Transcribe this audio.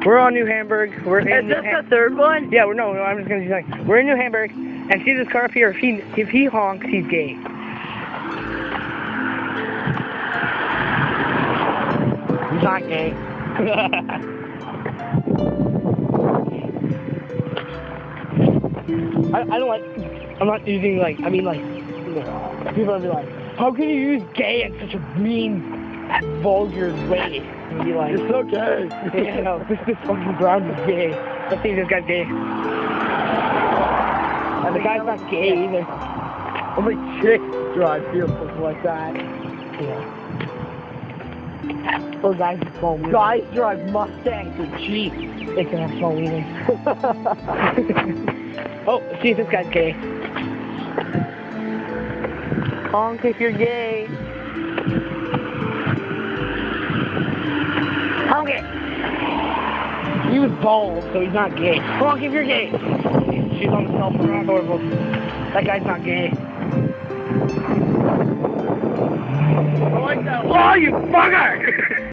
We're on New Hamburg. We're in Is this the third one? Yeah, no, I'm just gonna do something. We're in New Hamburg, and see this car up here. If he honks, he's gay. He's not gay. I don't like. I'm not using like. I mean like. People will be like, how can you use gay in such a mean, vulgar way? And be like, You're so gay. yeah, no, this fucking ground is gay. Let's see if this guy's gay. And the guy's not gay either. Only chicks drive vehicles like that. Yeah. Or guys with small wieners. Guys drive Mustangs and Jeeps. They can have small wieners. Oh, let's see if this guy's gay. Honk if you're gay. Honk it. He was bald, so he's not gay. Honk if you're gay. She's on the cell phone. Adorable. That guy's not gay. I like that one. Oh, you fucker!